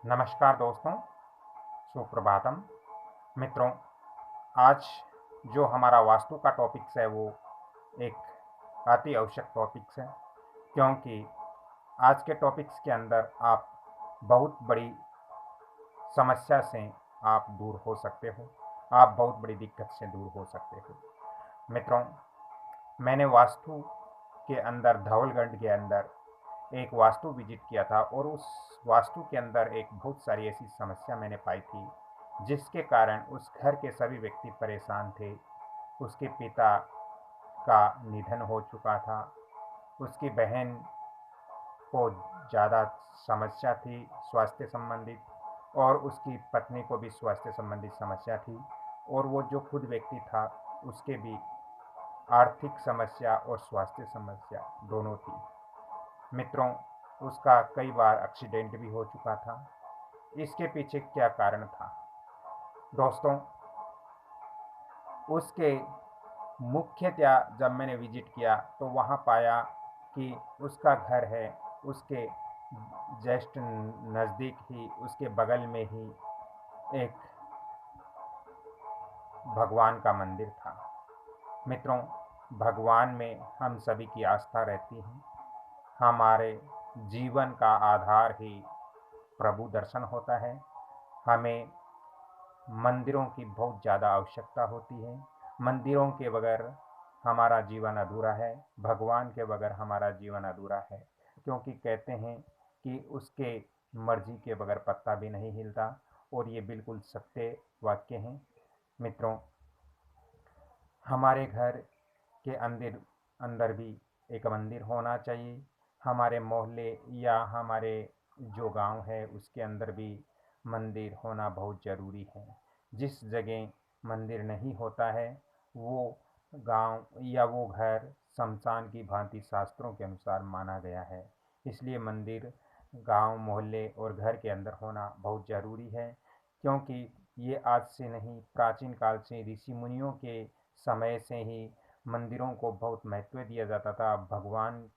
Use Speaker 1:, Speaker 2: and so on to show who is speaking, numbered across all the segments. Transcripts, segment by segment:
Speaker 1: नमस्कार दोस्तों, सुप्रभातम। मित्रों, आज जो हमारा वास्तु का टॉपिक्स है वो एक अति आवश्यक टॉपिक्स है, क्योंकि आज के टॉपिक्स के अंदर आप बहुत बड़ी समस्या से आप दूर हो सकते हो, आप बहुत बड़ी दिक्कत से दूर हो सकते हो। मित्रों, मैंने वास्तु के अंदर धवलगढ़ के अंदर एक वास्तु विजिट किया था और उस वास्तु के अंदर एक बहुत सारी ऐसी समस्या मैंने पाई थी, जिसके कारण उस घर के सभी व्यक्ति परेशान थे। उसके पिता का निधन हो चुका था, उसकी बहन को ज़्यादा समस्या थी स्वास्थ्य संबंधित, और उसकी पत्नी को भी स्वास्थ्य संबंधित समस्या थी, और वो जो खुद व्यक्ति था उसके भी आर्थिक समस्या और स्वास्थ्य समस्या दोनों थी। मित्रों, उसका कई बार एक्सीडेंट भी हो चुका था। इसके पीछे क्या कारण था दोस्तों? उसके मुख्यतया जब मैंने विजिट किया तो वहाँ पाया कि उसका घर है, उसके जस्ट नज़दीक ही, उसके बगल में ही एक भगवान का मंदिर था। मित्रों, भगवान में हम सभी की आस्था रहती है। हमारे जीवन का आधार ही प्रभु दर्शन होता है। हमें मंदिरों की बहुत ज़्यादा आवश्यकता होती है। मंदिरों के बगैर हमारा जीवन अधूरा है, भगवान के बगैर हमारा जीवन अधूरा है, क्योंकि कहते हैं कि उसके मर्जी के बगैर पत्ता भी नहीं हिलता, और ये बिल्कुल सत्य वाक्य हैं। मित्रों, हमारे घर के अंदर अंदर भी एक मंदिर होना चाहिए। हमारे मोहल्ले या हमारे जो गांव है उसके अंदर भी मंदिर होना बहुत ज़रूरी है। जिस जगह मंदिर नहीं होता है वो गांव या वो घर शमशान की भांति शास्त्रों के अनुसार माना गया है। इसलिए मंदिर गांव, मोहल्ले और घर के अंदर होना बहुत ज़रूरी है, क्योंकि ये आज से नहीं, प्राचीन काल से ऋषि मुनियों के समय से ही मंदिरों को बहुत महत्व दिया जाता था, भगवान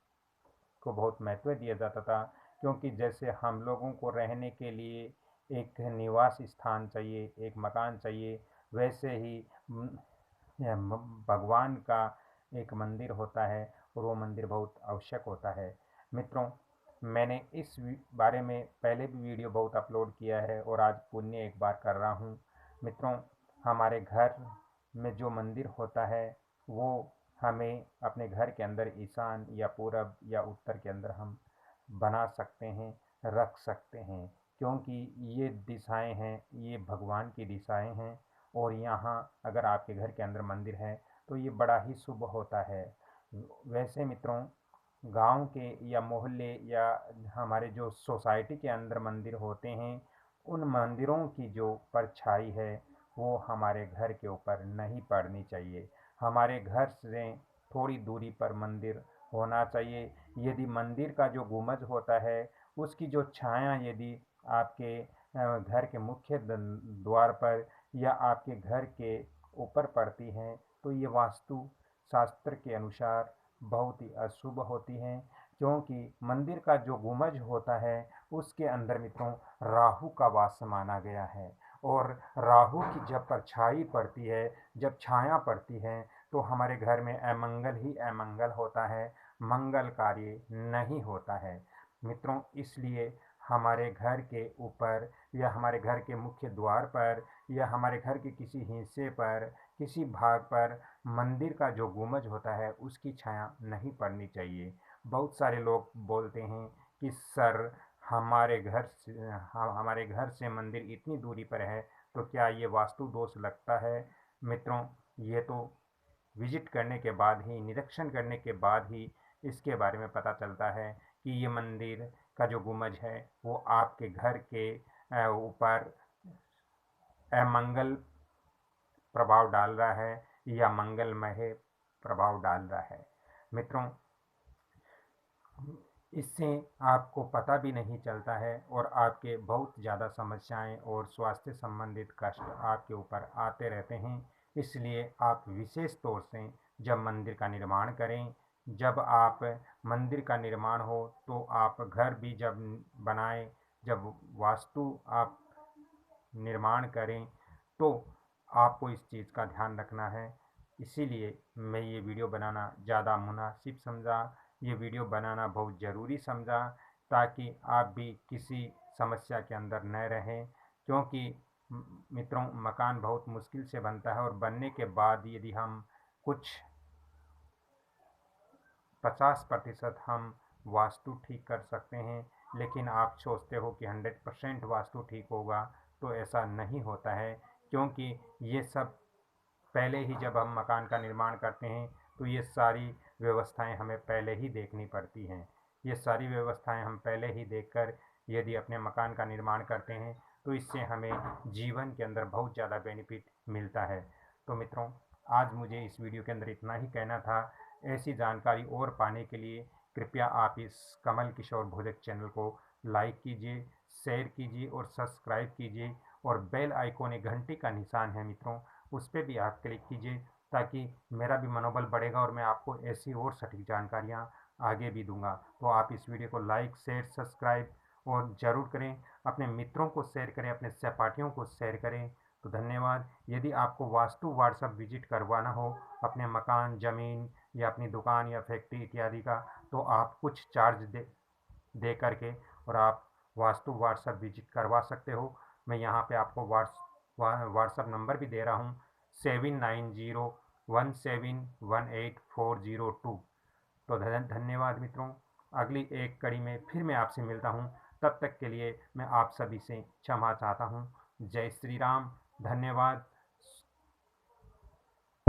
Speaker 1: को बहुत महत्व दिया जाता था। क्योंकि जैसे हम लोगों को रहने के लिए एक निवास स्थान चाहिए, एक मकान चाहिए, वैसे ही भगवान का एक मंदिर होता है, और वो मंदिर बहुत आवश्यक होता है। मित्रों, मैंने इस बारे में पहले भी वीडियो बहुत अपलोड किया है, और आज पुण्य एक बार कर रहा हूँ। मित्रों, हमारे घर में जो मंदिर होता है वो हमें अपने घर के अंदर ईशान या पूरब या उत्तर के अंदर हम बना सकते हैं, रख सकते हैं, क्योंकि ये दिशाएं हैं, ये भगवान की दिशाएं हैं। और यहाँ अगर आपके घर के अंदर मंदिर है तो ये बड़ा ही शुभ होता है। वैसे मित्रों, गांव के या मोहल्ले या हमारे जो सोसाइटी के अंदर मंदिर होते हैं, उन मंदिरों की जो परछाई है वो हमारे घर के ऊपर नहीं पड़नी चाहिए। हमारे घर से थोड़ी दूरी पर मंदिर होना चाहिए। यदि मंदिर का जो गुंबज होता है उसकी जो छाया यदि आपके घर के मुख्य द्वार पर या आपके घर के ऊपर पड़ती है तो ये वास्तु शास्त्र के अनुसार बहुत ही अशुभ होती हैं। क्योंकि मंदिर का जो गुंबज होता है उसके अंदर मित्रों राहु का वास माना गया है, और राहु की जब परछाई पड़ती है, जब छाया पड़ती है, तो हमारे घर में अमंगल ही अमंगल होता है, मंगल कार्य नहीं होता है। मित्रों, इसलिए हमारे घर के ऊपर या हमारे घर के मुख्य द्वार पर या हमारे घर के किसी हिस्से पर, किसी भाग पर मंदिर का जो गुंबज होता है उसकी छाया नहीं पड़नी चाहिए। बहुत सारे लोग बोलते हैं कि सर, हमारे घर से मंदिर इतनी दूरी पर है तो क्या ये वास्तु दोष लगता है? मित्रों, ये तो विजिट करने के बाद ही, निरीक्षण करने के बाद ही इसके बारे में पता चलता है कि ये मंदिर का जो गुंबज है वो आपके घर के ऊपर अमंगल प्रभाव डाल रहा है या मंगलमय प्रभाव डाल रहा है। मित्रों, इससे आपको पता भी नहीं चलता है, और आपके बहुत ज़्यादा समस्याएं और स्वास्थ्य संबंधित कष्ट आपके ऊपर आते रहते हैं। इसलिए आप विशेष तौर से जब मंदिर का निर्माण करें, जब आप मंदिर का निर्माण हो तो आप घर भी जब बनाएं जब वास्तु आप निर्माण करें तो आपको इस चीज़ का ध्यान रखना है। इसीलिए मैं ये वीडियो बनाना ज़्यादा मुनासिब समझा, ये वीडियो बनाना बहुत ज़रूरी समझा, ताकि आप भी किसी समस्या के अंदर न रहें। क्योंकि मित्रों, मकान बहुत मुश्किल से बनता है और बनने के बाद यदि हम कुछ 50% हम वास्तु ठीक कर सकते हैं, लेकिन आप सोचते हो कि 100% वास्तु ठीक होगा, तो ऐसा नहीं होता है। क्योंकि ये सब पहले ही जब हम मकान का निर्माण करते हैं तो ये सारी व्यवस्थाएं हमें पहले ही देखनी पड़ती हैं। ये सारी व्यवस्थाएं हम पहले ही देखकर यदि अपने मकान का निर्माण करते हैं तो इससे हमें जीवन के अंदर बहुत ज़्यादा बेनिफिट मिलता है। तो मित्रों, आज मुझे इस वीडियो के अंदर इतना ही कहना था। ऐसी जानकारी और पाने के लिए कृपया आप इस कमल किशोर भोजक चैनल को लाइक कीजिए, शेयर कीजिए और सब्सक्राइब कीजिए। और बेल आइकॉन, एक घंटी का निशान है मित्रों, उस पर भी आप क्लिक कीजिए, ताकि मेरा भी मनोबल बढ़ेगा और मैं आपको ऐसी और सटीक जानकारियाँ आगे भी दूंगा। तो आप इस वीडियो को लाइक, शेयर, सब्सक्राइब और ज़रूर करें। अपने मित्रों को शेयर करें, अपने सहपाठियों को शेयर करें। तो धन्यवाद। यदि आपको वास्तु व्हाट्सएप विजिट करवाना हो अपने मकान, ज़मीन या अपनी दुकान या फैक्ट्री इत्यादि का, तो आप कुछ चार्ज दे करके और आप वास्तु व्हाट्सएप विजिट करवा सकते हो। मैं यहाँ पे आपको व्हाट्सएप नंबर भी दे रहा हूँ, 7901718402। तो धन्यवाद मित्रों। अगली एक कड़ी में फिर मैं आपसे मिलता हूँ। तब तक के लिए मैं आप सभी से क्षमा चाहता हूँ। जय श्री राम। धन्यवाद।